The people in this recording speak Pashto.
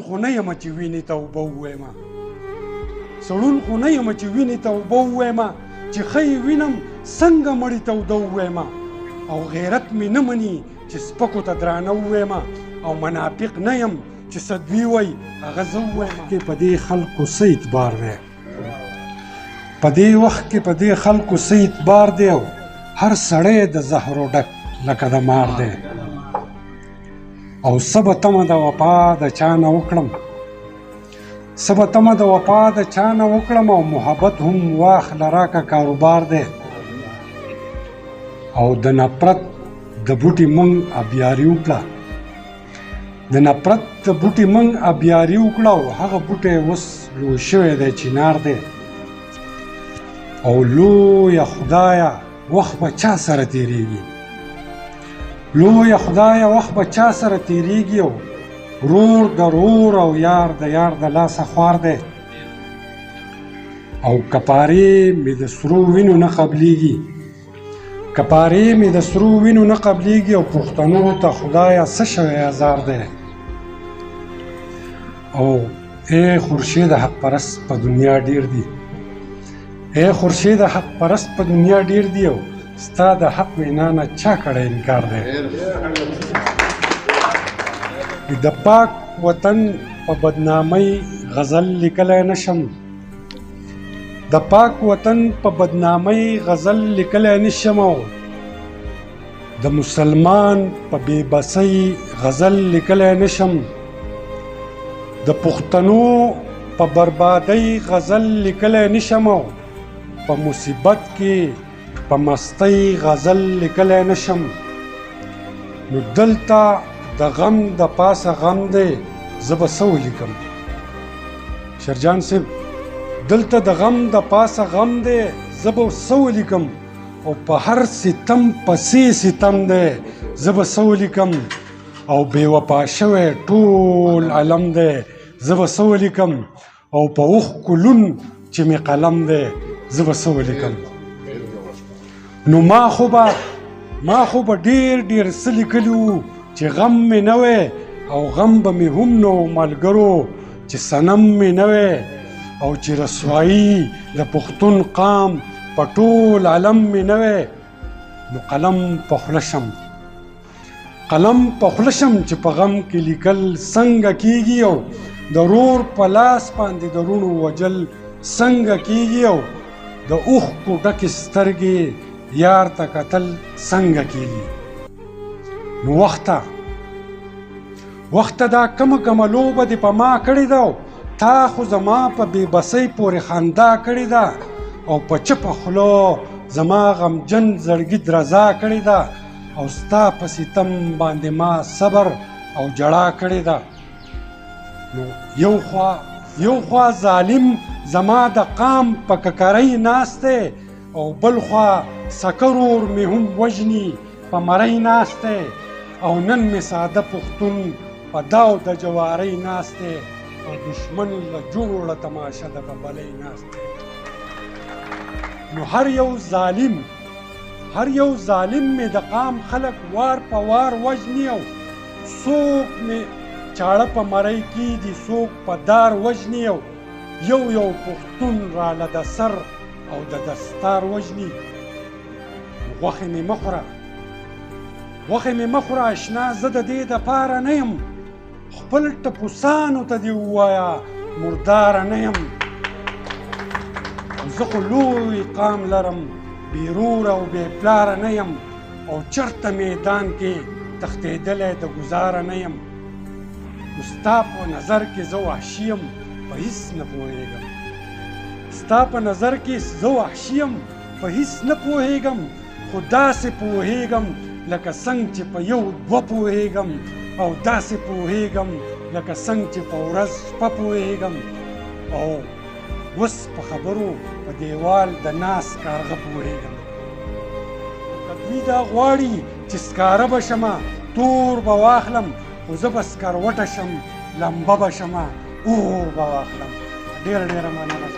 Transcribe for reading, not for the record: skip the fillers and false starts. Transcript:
خو نه یم چې وینې ته اوبه ووایم سړون خو نه یم چې وینې ته اوبه ووایم چې ښه وینم څنګه مړي ته اوده ووایم او غیرت مې نه مني چې سپکو ته درانه ووایم او منافق نه یم چې څه دوی وایي هغه زه ووایم کې په دې خلکو څه اعتبار دی په دې وخت کې په دې خلکو څه اعتبار دی او هر سړی د زهرو ډک لکه د مار دی او څه به تمه د وفا د چا نه وکړم څه به تمه د وفا د چا نه وکړم او محبت هم واخله راکه کاروبار دی او د نفرت د بوټي موږ ابیاري وکړه د نفرت د بوټي موږ ابیاري وکړه او هغه بوټی اوس لوی شوی دی چنار دی او لویه خدایه وخت به چا سره تېرېږي لویه خدایه وخت به چا سره تېرېږي او رور د رور او یار د یار د لاسه خوار دی او کپارې مې د سرو وینو نه قبلیږي کپارې مې د سرو وینو نه قبلیږي او پښتنو ته خدایه څه شوی ازار دی او ای خورشید حق پرست په دنیا ډیر دی ای خورشید حق پرست په دنیا ډیر دی او ستا د حق وینا نه چا کړی انکار دی د پاک وطن په بدنامۍ غزل لیکلی نشم د پاک وطن په بدنامۍ غزل لیکلی نشم او د مسلمان په بې بسۍ غزل لیکلی نشم د پښتنو په بربادۍ غزل لیکلی نشم او په مصیبت کې په مستۍ غزل لیکلی نشم نو دلته د غم د پاسه غم دی زه به څه ولیکم شرجان صاحب دلته د غم د پاسه غم دی زه به څه ولیکم او په هر ستم پسې ستم دی زه به څه ولیکم او بې وفا شوی ټول علم دی زه به څه ولیکم او په اوښکو لون چې مې قلم دی زه به څه ولیکم نو ما خو به ډېر ډېر څه لیکلي وو چې غم مې نه وی او غم به مې هم نه و ملګرو چې صنم مې نه وی او چې رسوایي د پښتون قام په ټول عالم مې نه وی نو قلم په خوله شم چې په غم کې لیکل څنګه کیږي او د رور په لاس باندې د روڼو وجل څنګه کیږي او د اوښکو ډکې سترګې یار ته کتل څنګه کیږي نو وخته دا کمه لوبه دې په ما کړې ده او تا خو زما په بې بسۍ پورې خندا کړې ده او په چپه خوله زما غمجن زړګي درزا کړې ده او ستا په ستم باندې ما صبر او جړا کړې ده نو یو خوا ظالم زما د قام په ککرۍ ناست دی او بل خوا سکرور مې هم وژني په مرۍ ناست دی او نن مې ساده پښتون په داو د جوارۍ ناست دی او دشمن له جوړه تماشه د ببلۍ ناست دی نو هر یو ظالم مې د قام خلک وار په وار وژني او څوک مې چاړه په مرۍ کېږي څوک په دار وژني او یو پښتون راله د سر او د دستار وژني غوښې مې مه خوره اشنا زه د دې دپاره نه یم خپل ټپوسانو ته دې ووایه مرداره نه یم زه خو لوی قام لرم بې روره او بې پلاره نه یم او چرته میدان کې تښتېدلی د ګزاره نه یم نو ستا په نظر کې زه وحشي یم په هیڅ نه پوهېږم ستا په نظر کې زه وحشي یم په هیڅ نه پوهېږم خو داسې پوهېږم لکه څنګه چې په یو دوه پوهېږم او داسې پوهېږم لکه څنګه چې په ورځ شپه پوهېږم او اوس په خبرو په دیوال د ناس کارغه پوهېږم که دوی دا غواړي چې سکاره به شمه تور به واخلم خو زه به سکروټه شم لمبه به شمه اور به واخلم ډېره مننه